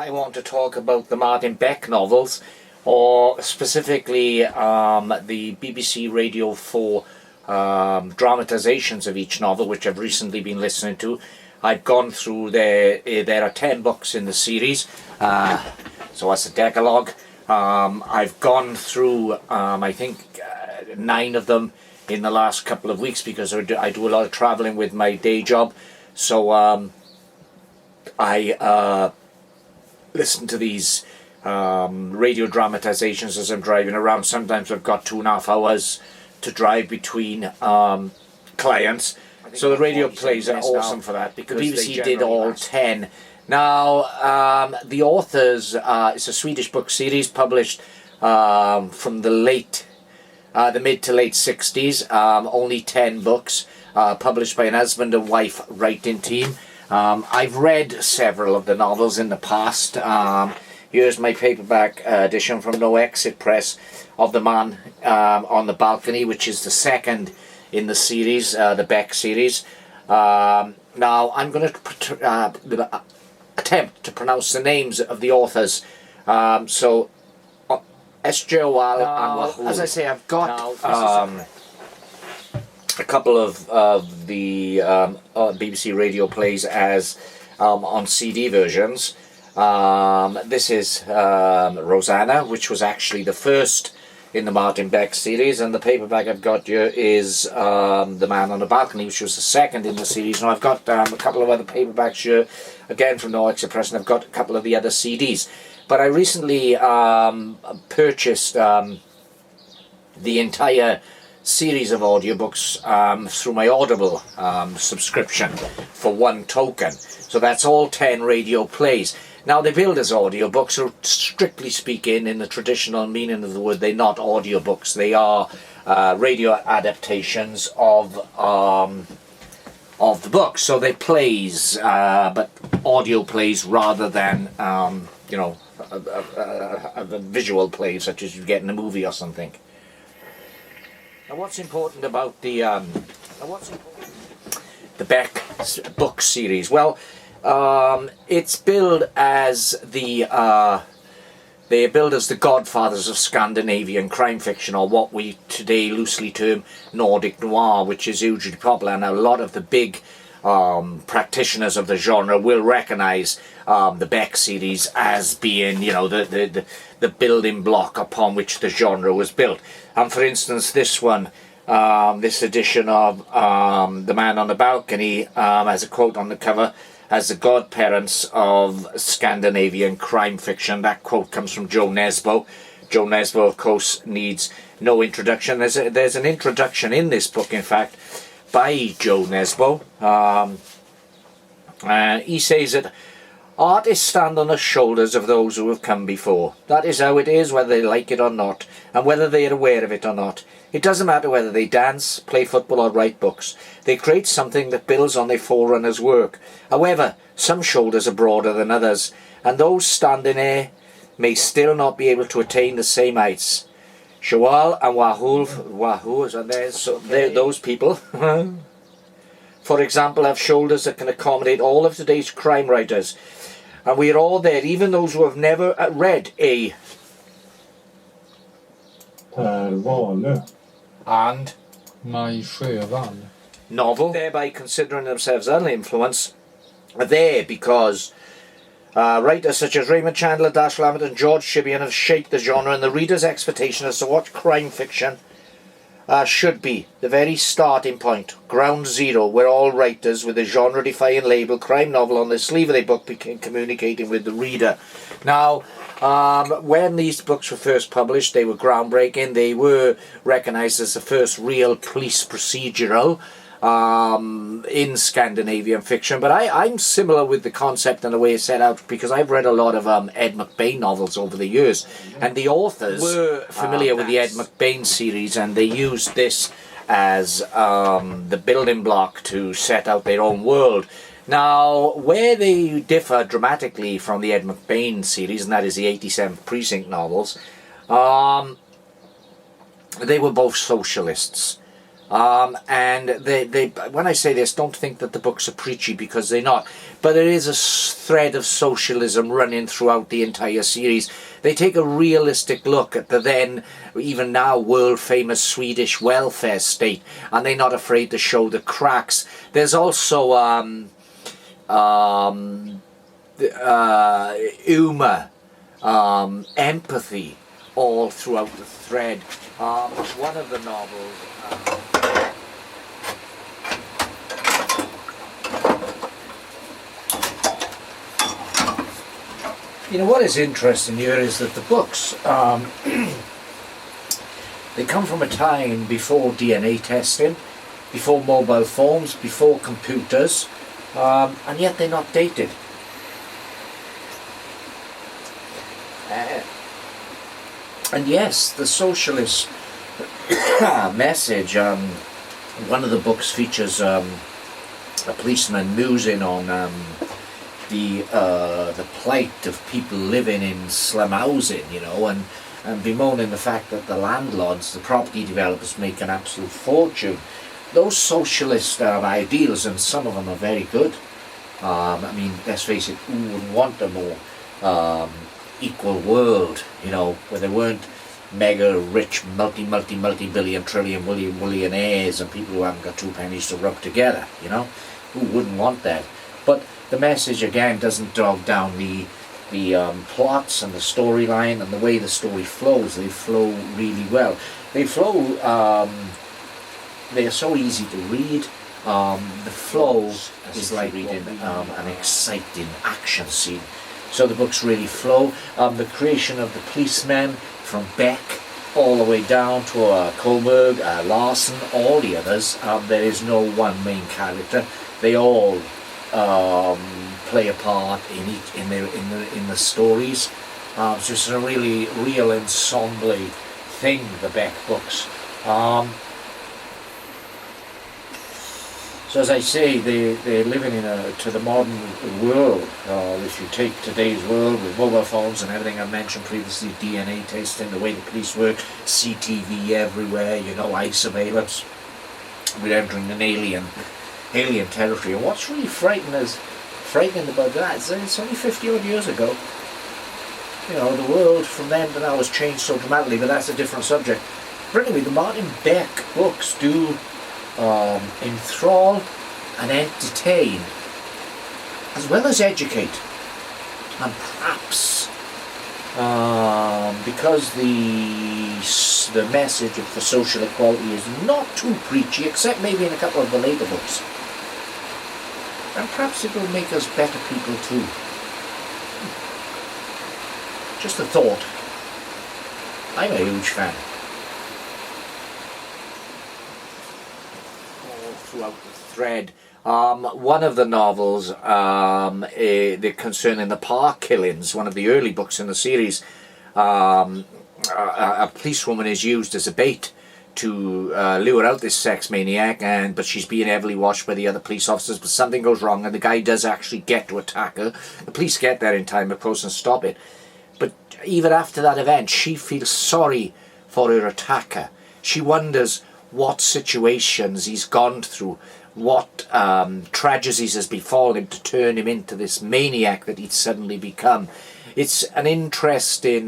I want to talk about the Martin Beck novels, or specifically the BBC Radio 4 dramatisations of each novel, which I've recently been listening to. I've gone through there are 10 books in the series, so that's a decalogue. I've gone through, I think, 9 of them in the last couple of weeks because I do a lot of travelling with my day job. So I listen to these radio dramatisations as I'm driving around. Sometimes I've got 2.5 hours to drive between clients. So the radio plays are awesome for that because the BBC did all 10. Now, the authors, it's a Swedish book series published from the mid to late 60s, only 10 books, published by an husband and wife writing team. I've read several of the novels in the past. Here's my paperback edition from No Exit Press of The Man on the Balcony, which is the second in the series, the Beck series. Now, I'm going to attempt to pronounce the names of the authors. Sjöwall and Wahlöö. As I say, I've got a couple of the BBC radio plays as on CD versions. This is Rosanna, which was actually the first in the Martin Beck series, and the paperback I've got here is The Man on the Balcony, which was the second in the series. And I've got a couple of other paperbacks here, again from No Exit Press, and I've got a couple of the other CDs. But I recently purchased the entire series of audiobooks through my Audible subscription for one token. So that's all 10 radio plays. Now, they're billed as audiobooks, so strictly speaking, in the traditional meaning of the word, they're not audiobooks. They are radio adaptations of the books. So they're plays, but audio plays rather than, you know, a visual play such as you get in a movie or something. Now, what's important about the Beck book series? Well, it's billed as they are billed as the godfathers of Scandinavian crime fiction, or what we today loosely term Nordic noir, which is hugely popular. And a lot of the big practitioners of the genre will recognise the Beck series as being, you know, the building block upon which the genre was built. And for instance, this one, this edition of The Man on the Balcony, has a quote on the cover, as the godparents of Scandinavian crime fiction. That quote comes from Joe Nesbo. Joe Nesbo, of course, needs no introduction. There's an introduction in this book, in fact, by Joe Nesbo. He says that artists stand on the shoulders of those who have come before. That is how it is, whether they like it or not, and whether they are aware of it or not. It doesn't matter whether they dance, play football or write books. They create something that builds on their forerunners' work. However, some shoulders are broader than others, and those standing there may still not be able to attain the same heights. Sjöwall and Wahlöö, and those people, for example, have shoulders that can accommodate all of today's crime writers. And we are all there, even those who have never read a Wahlöö and Sjöwall novel, thereby considering themselves uninfluenced, are there because writers such as Raymond Chandler, Dashiell Hammett and George Shibian have shaped the genre, and the reader's expectation as to what crime fiction should be the very starting point, ground zero, where all writers with a genre-defying label crime novel on the sleeve of their book begin communicating with the reader. Now, when these books were first published, they were groundbreaking. They were recognised as the first real police procedural in Scandinavian fiction. But I'm similar with the concept and the way it's set out, because I've read a lot of Ed McBain novels over the years, and the authors were familiar with the Ed McBain series, and they used this as the building block to set out their own world. Now, where they differ dramatically from the Ed McBain series, and that is the 87th Precinct novels, they were both socialists. And they when I say this, don't think that the books are preachy, because they're not. But there is a thread of socialism running throughout the entire series. They take a realistic look at the then, even now, world-famous Swedish welfare state, and they're not afraid to show the cracks. There's also humour, empathy, all throughout the thread. One of the novels... You know, what is interesting here is that the books, they come from a time before DNA testing, before mobile phones, before computers, and yet they're not dated. And yes, the socialist message, one of the books features a policeman musing on the plight of people living in slum housing, you know, and bemoaning the fact that the landlords, the property developers, make an absolute fortune. Those socialist ideals, and some of them are very good. I mean, let's face it, who wouldn't want a more equal world, you know, where there weren't mega rich, multi-billion, trillion, millionaires and people who haven't got two pennies to rub together, you know? Who wouldn't want that? But the message, again, doesn't dog down the plots and the storyline and the way the story flows. They flow really well. They flow, they are so easy to read. The flow is like reading an exciting action scene. So the books really flow. The creation of the policemen, from Beck all the way down to Kohlberg, Larson, all the others, there is no one main character. They all play a part in the stories. So it's a really real ensemble thing, the Beck books. So as I say, they're living to the modern world. If you take today's world with mobile phones and everything I mentioned previously, DNA testing, the way the police work, CTV everywhere, you know, eye surveillance, we're entering an alien territory. And what's really frightening about that is that it's only 50 odd years ago. You know, the world from then to now has changed so dramatically, but that's a different subject. But anyway, the Martin Beck books do enthrall and entertain, as well as educate, and perhaps because the message for social equality is not too preachy, except maybe in a couple of the later books, and perhaps it will make us better people too. Just a thought. I'm a huge fan. Throughout the thread, one of the novels, they're concerning the Park Killings, one of the early books in the series. A policewoman is used as a bait to lure out this sex maniac, but she's being heavily watched by the other police officers. But something goes wrong, and the guy does actually get to attack her. The police get there in time, of course, and stop it. But even after that event, she feels sorry for her attacker. She wonders what situations he's gone through, what tragedies has befallen him to turn him into this maniac that he'd suddenly become. It's an interesting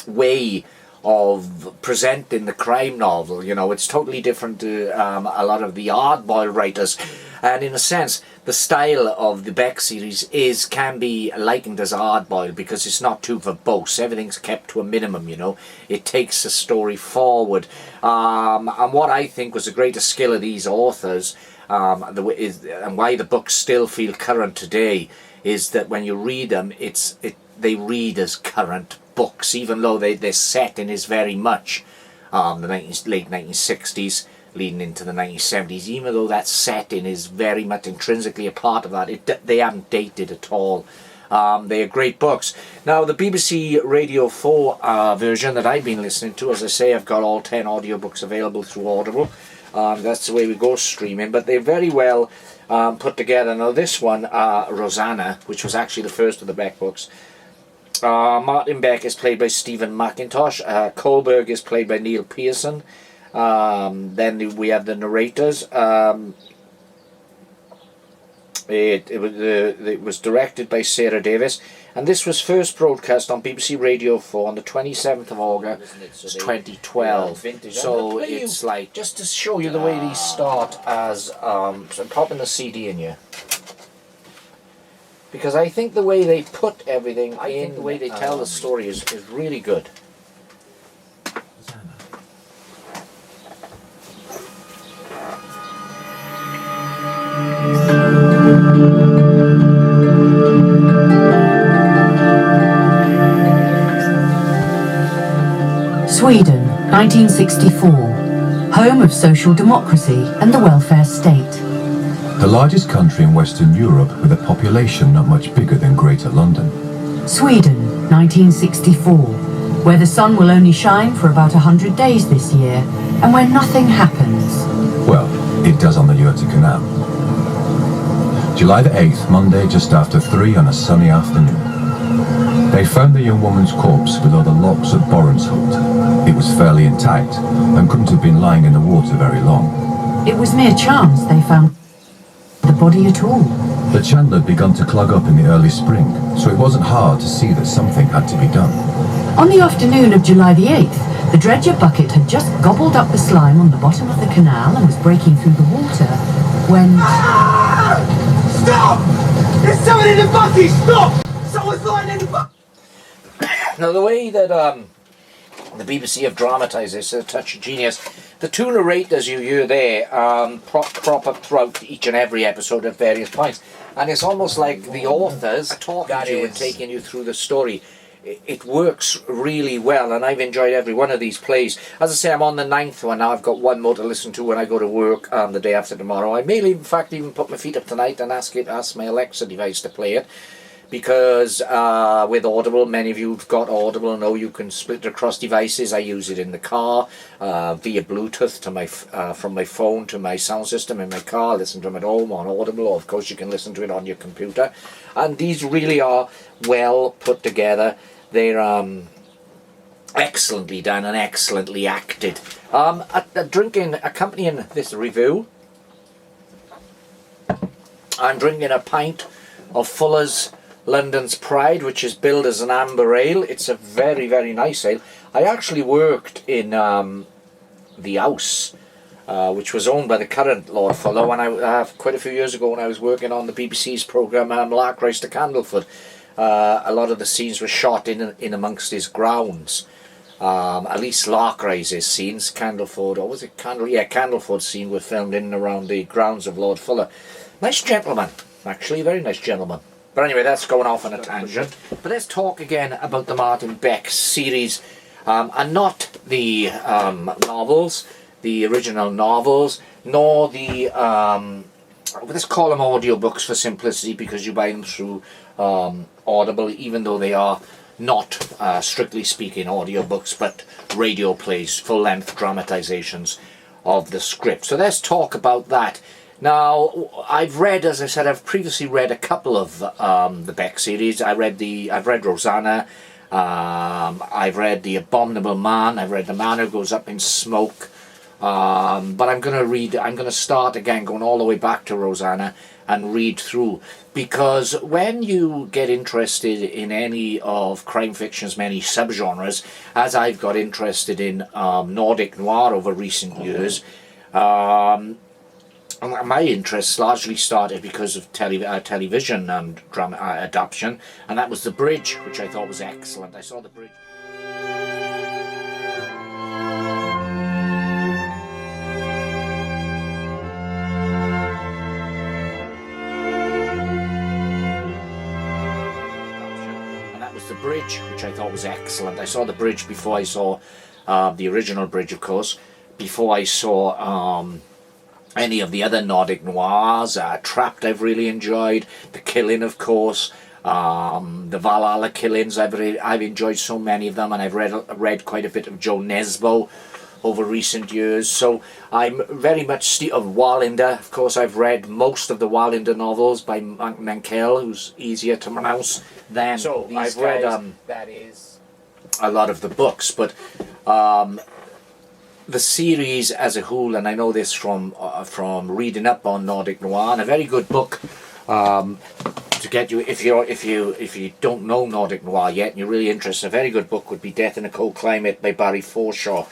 way of presenting the crime novel. You know, it's totally different to a lot of the hardboiled writers, and in a sense the style of the Beck series can be likened as hardboiled, because it's not too verbose. Everything's kept to a minimum, you know. It takes the story forward, and what I think was the greatest skill of these authors, and why the books still feel current today, is that when you read them, they read as current books, even though their setting is very much the late 1960s leading into the 1970s. Even though that setting is very much intrinsically a part of that, they haven't dated at all. They are great books. Now, the BBC Radio 4 version that I've been listening to, as I say, I've got all 10 audiobooks available through Audible. That's the way we go streaming, but they're very well put together. Now, this one, Rosanna, which was actually the first of the Beck books, Martin Beck is played by Stephen McIntosh. Kohlberg is played by Neil Pearson. Then we have the narrators. It was directed by Sarah Davis, and this was first broadcast on BBC Radio 4 on the 27th of August 2012. So it's like, just to show you the way these start as, so I'm popping the CD in here. Because I think the way they put everything in, the way they tell the story is really good. Sweden, 1964. Home of social democracy and the welfare state. The largest country in Western Europe with a population not much bigger than Greater London. Sweden, 1964. Where the sun will only shine for about 100 days this year, and where nothing happens. Well, it does on the Göta Canal. July the 8th, Monday, just after 3 on a sunny afternoon. They found the young woman's corpse below the locks at Borensholt. It was fairly intact and couldn't have been lying in the water very long. It was mere chance they found the body at all. The channel had begun to clog up in the early spring, so it wasn't hard to see that something had to be done. On the afternoon of July the 8th, the dredger bucket had just gobbled up the slime on the bottom of the canal and was breaking through the water when... Stop! There's someone in the bucket! Stop! Someone's lying in the bucket! Now the way that the BBC have dramatised this, a touch of genius. The two narrators you hear there crop up throughout each and every episode at various points. And it's almost like the authors talking to you and taking you through the story. It works really well, and I've enjoyed every one of these plays. As I say, I'm on the 9th one now. I've got one more to listen to when I go to work the day after tomorrow. I may, in fact, even put my feet up tonight and ask my Alexa device to play it. Because with Audible, many of you have got Audible and know you can split it across devices. I use it in the car via Bluetooth to my from my phone to my sound system in my car. Listen to them at home on Audible, or of course you can listen to it on your computer. And these really are well put together. They're excellently done and excellently acted. Accompanying this review, I'm drinking a pint of Fuller's London's Pride, which is billed as an amber ale. It's a very, very nice ale. I actually worked in the house, which was owned by the current Lord Fuller, when quite a few years ago when I was working on the BBC's programme Larkrise to Candleford. A lot of the scenes were shot in amongst his grounds. At least Larkrise's scenes, Candleford, or was it Candleford's scene were filmed in and around the grounds of Lord Fuller. Nice gentleman, actually, very nice gentleman. But anyway, that's going off on a tangent. But let's talk again about the Martin Beck series, and not the novels, the original novels, nor the, let's call them audiobooks for simplicity, because you buy them through Audible, even though they are not, strictly speaking, audiobooks, but radio plays, full-length dramatisations of the script. So let's talk about that. Now, I've read, as I said, I've previously read a couple of the Beck series. I've read Rosanna, I've read The Abominable Man, I've read The Man Who Goes Up in Smoke, but I'm going to start again, going all the way back to Rosanna, and read through, because when you get interested in any of crime fiction's many subgenres, as I've got interested in Nordic Noir over recent years, my interest largely started because of television drama adaptation, and that was The Bridge, which I thought was excellent. I saw The Bridge. And that was The Bridge, which I thought was excellent. I saw The Bridge before I saw the original Bridge, of course, before I saw any of the other Nordic noirs. Trapped I've really enjoyed, The Killing, of course, the Valhalla Killings, I've enjoyed so many of them, and I've read quite a bit of Joe Nesbo over recent years. So I'm very much of Wahlöö. Of course, I've read most of the Wahlöö novels by Martin Beck Killings, who's easier to pronounce than these I've read that is a lot of the books, but the series as a whole, and I know this from reading up on Nordic Noir, and a very good book to get you if you don't know Nordic Noir yet and you're really interested. A very good book would be Death in a Cold Climate by Barry Forshaw.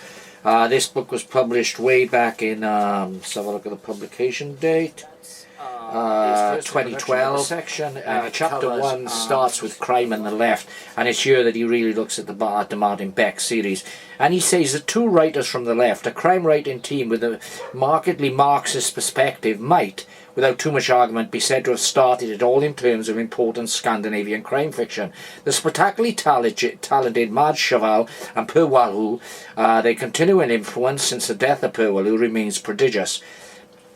This book was published way back in, let's have a look at the publication date, 2012. Section, chapter 1 starts with Crime on the Left, and it's here that he really looks at the Martin Beck series. And he says that two writers from the left, a crime writing team with a markedly Marxist perspective, might, without too much argument, be said to have started it all in terms of important Scandinavian crime fiction. The spectacularly talented Maj Sjöwall and Per Wahlöö, they continue in influence since the death of Per Wahlöö remains prodigious.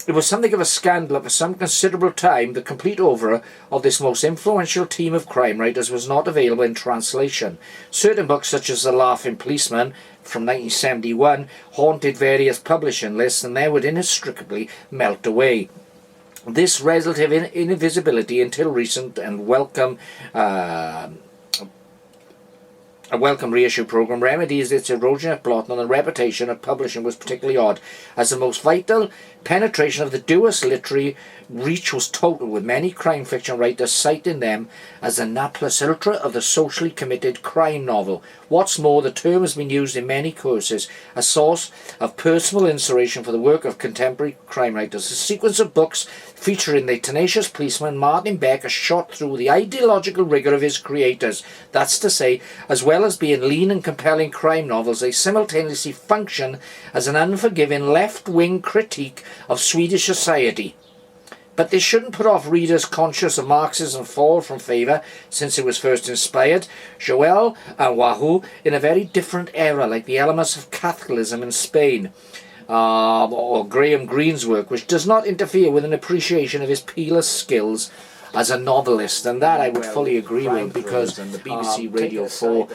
It was something of a scandal that for some considerable time the complete oeuvre of this most influential team of crime writers was not available in translation. Certain books, such as The Laughing Policeman from 1971, haunted various publishing lists and then would inextricably melt away. This relative invisibility until recent and a welcome reissue program remedies its erosion of plot, and the reputation of publishing was particularly odd, as the most vital penetration of the duo's literary reach was total, with many crime fiction writers citing them as the ne plus ultra of the socially committed crime novel. What's more, the term has been used in many courses, a source of personal inspiration for the work of contemporary crime writers. The sequence of books featuring the tenacious policeman Martin Beck is shot through the ideological rigour of his creators. That's to say, as well as being lean and compelling crime novels, they simultaneously function as an unforgiving left-wing critique of Swedish society. But this shouldn't put off readers conscious of Marxism fall from favour since it was first inspired. Sjöwall and Wahlöö in a very different era, like the elements of Catholicism in Spain, or Graham Greene's work, which does not interfere with an appreciation of his peerless skills as a novelist, and that I would fully agree with, because the BBC Radio 4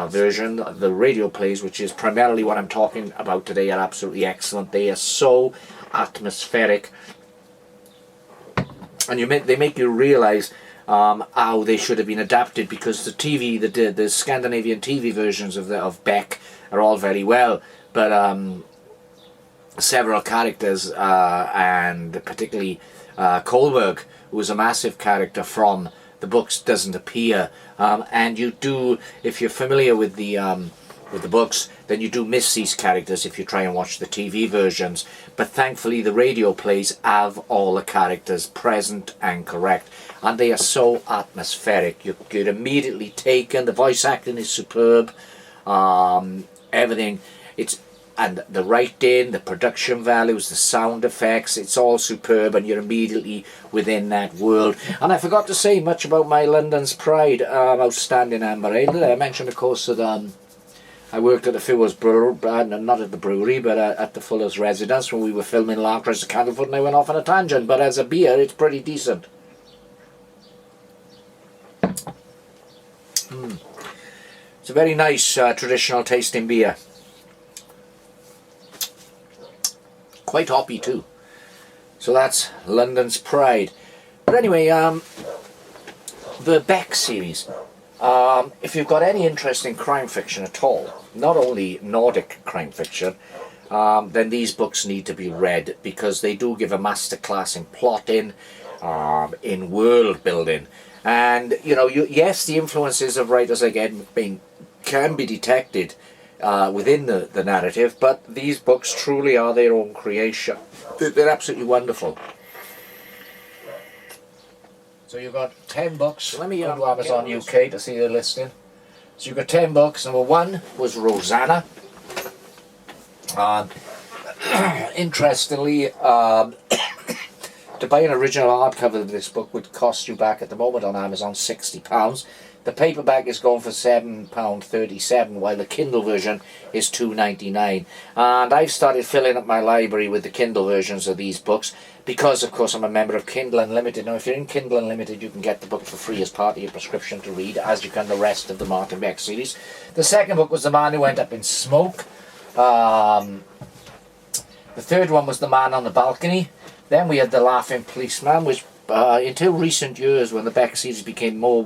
version, the radio plays, which is primarily what I'm talking about today, are absolutely excellent. They are so atmospheric, and they make you realise how they should have been adapted, because the Scandinavian TV versions of Beck are all very well, but several characters, and particularly Kohlberg, who was a massive character from the books, doesn't appear, and you do, if you're familiar with the books, then you do miss these characters if you try and watch the TV versions. But thankfully the radio plays have all the characters present and correct, and they are so atmospheric. You're immediately taken. The voice acting is superb, everything, and the writing, the production values, the sound effects, it's all superb, and you're immediately within that world. And I forgot to say much about my London's Pride outstanding Amber Ale. I mentioned, of course, that I worked at the Fuller's Brewery, not at the brewery, but at the Fuller's residence when we were filming Larkers of Candlefoot, and I went off on a tangent, but as a beer, it's pretty decent. It's a very nice traditional tasting beer. Quite hoppy too. So that's London's Pride. But anyway, the Beck series. If you've got any interest in crime fiction at all, not only Nordic crime fiction, then these books need to be read, because they do give a masterclass in plotting, in world building, and yes, the influences of writers again can be detected within the narrative, but these books truly are their own creation. They're absolutely wonderful. So you've got 10 books. Let me go to Amazon UK to see the listing. So you've got 10 books. Number 1 was Rosanna. Interestingly, to buy an original hardcover of this book would cost you back at the moment on Amazon £60. The paperback is going for £7.37, while the Kindle version is £2.99. And I've started filling up my library with the Kindle versions of these books, because of course I'm a member of Kindle Unlimited. Now if you're in Kindle Unlimited, you can get the book for free as part of your prescription to read, as you can the rest of the Martin Beck series. The second book was The Man Who Went Up in Smoke. The third one was The Man on the Balcony. Then we had The Laughing Policeman, which until recent years, when the Beck series became more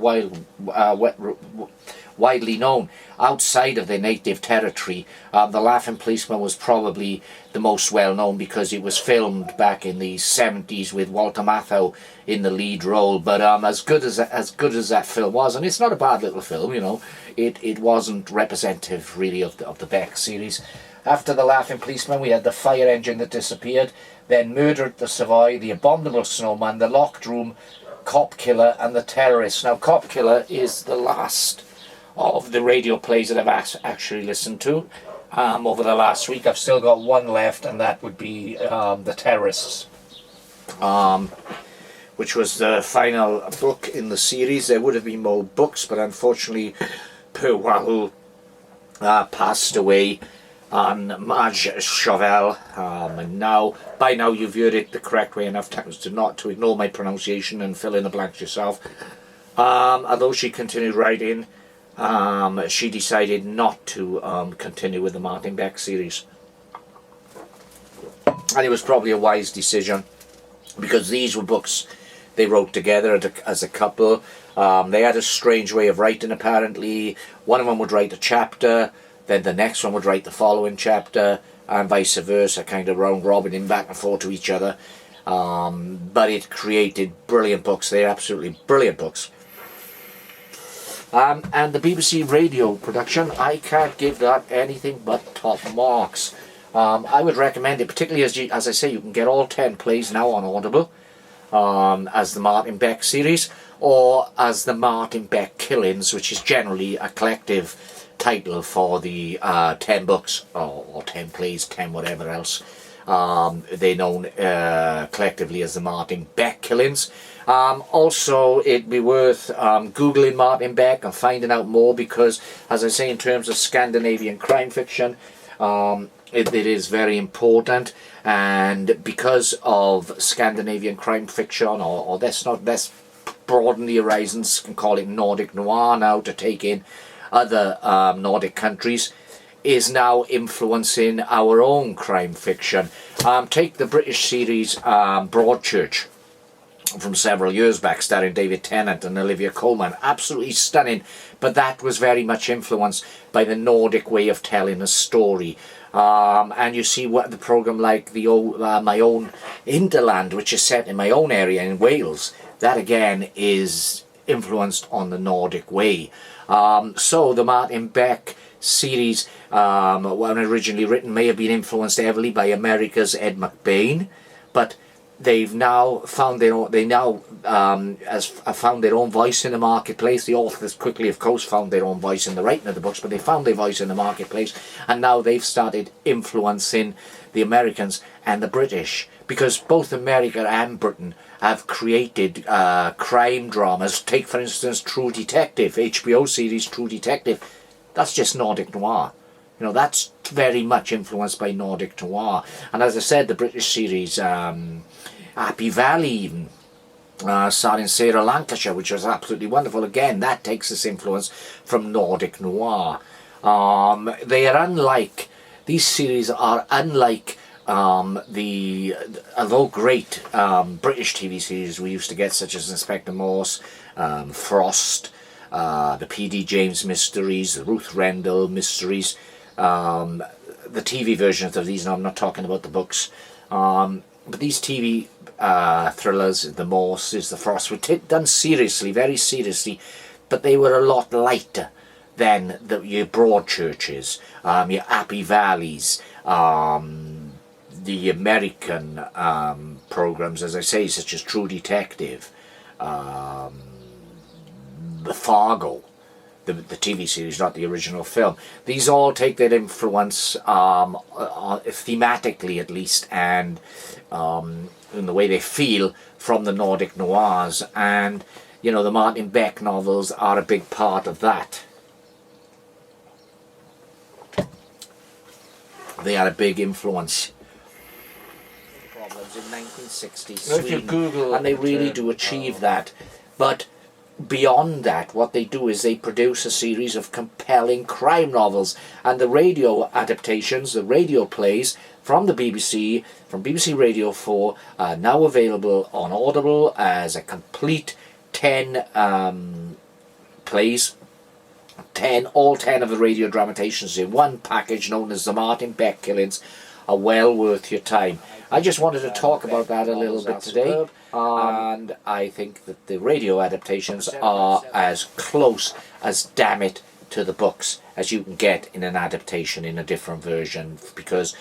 widely known outside of their native territory, The Laughing Policeman was probably the most well known because it was filmed back in the 70s with Walter Matthau in the lead role. But as good as that film was, and it's not a bad little film, you know, it wasn't representative really of the Beck series. After The Laughing Policeman, we had The Fire Engine That Disappeared, then Murder at the Savoy, The Abominable Snowman, The Locked Room, Cop Killer, and The Terrorist. Now, Cop Killer is the last of the radio plays that I've actually listened to over the last week. I've still got one left, and that would be The Terrorists, which was the final book in the series. There would have been more books, but unfortunately, Wahlöö passed away on March Sjöwall, and by now you've heard it the correct way enough times to ignore my pronunciation and fill in the blanks yourself. Although she continued writing, she decided not to continue with the Martin Beck series, and it was probably a wise decision, because these were books they wrote together as a couple. They had a strange way of writing, apparently. One of them would write a chapter, then the next one would write the following chapter, and vice versa, kind of round robining back and forth to each other. But it created brilliant books. They're absolutely brilliant books. And the BBC radio production, I can't give that anything but top marks. I would recommend it, particularly as I say, you can get all 10 plays now on Audible, as the Martin Beck series, or as the Martin Beck Killings, which is generally a collective title for the 10 books, or 10 plays, 10 whatever else. They're known collectively as the Martin Beck Killings. Also, it'd be worth Googling Martin Beck and finding out more, because, as I say, in terms of Scandinavian crime fiction, it is very important. And because of Scandinavian crime fiction, or let's broaden the horizons and call it Nordic Noir now, to take in other Nordic countries, is now influencing our own crime fiction. Take the British series Broadchurch from several years back, starring David Tennant and Olivia Colman. Absolutely stunning, but that was very much influenced by the Nordic way of telling a story. And you see what the programme like My Own Hinterland, which is set in my own area in Wales, that again is influenced on the Nordic way. So the Martin Beck series, when originally written, may have been influenced heavily by America's Ed McBain, but they've now found their own. They now have found their own voice in the marketplace. The authors quickly, of course, found their own voice in the writing of the books, but they found their voice in the marketplace, and now they've started influencing the Americans and the British, because both America and Britain have created crime dramas. Take, for instance, True Detective, HBO series True Detective. That's just Nordic Noir. You know, that's very much influenced by Nordic Noir. And as I said, the British series Happy Valley, even, starring Sarah Lancashire, which was absolutely wonderful. Again, that takes its influence from Nordic Noir. They are unlike, these series are unlike although great British TV series we used to get, such as Inspector Morse, Frost, the P.D. James mysteries, the Ruth Rendell mysteries, the TV versions of these, and I'm not talking about the books, but these TV thrillers, the Morses, the Frost, were done seriously, very seriously, but they were a lot lighter than your Broadchurches, your Happy Valleys, the American programs, as I say, such as True Detective, the Fargo, the TV series, not the original film. These all take their influence, thematically at least, and in the way they feel, from the Nordic noirs. And, you know, the Martin Beck novels are a big part of that. They are a big influence. Problems in 1960s Sweden, and they really do achieve that. But beyond that, what they do is they produce a series of compelling crime novels, and the radio adaptations, the radio plays from the BBC, from BBC Radio 4, are now available on Audible as a complete 10 plays. All 10 of the radio dramatizations in one package known as the Martin Beck Killings are well worth your time. I just wanted to talk about that a little bit today, and I think that the radio adaptations are as close as damn it to the books as you can get in an adaptation in a different version, because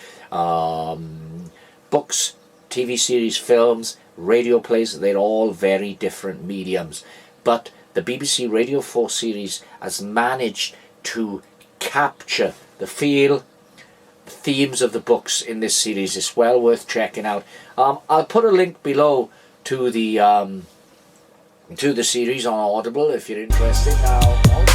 books, TV series, films, radio plays, they're all very different mediums, but the BBC Radio 4 series has managed to capture the feel, the themes of the books in this series. It's well worth checking out. I'll put a link below to the series on Audible if you're interested. Now,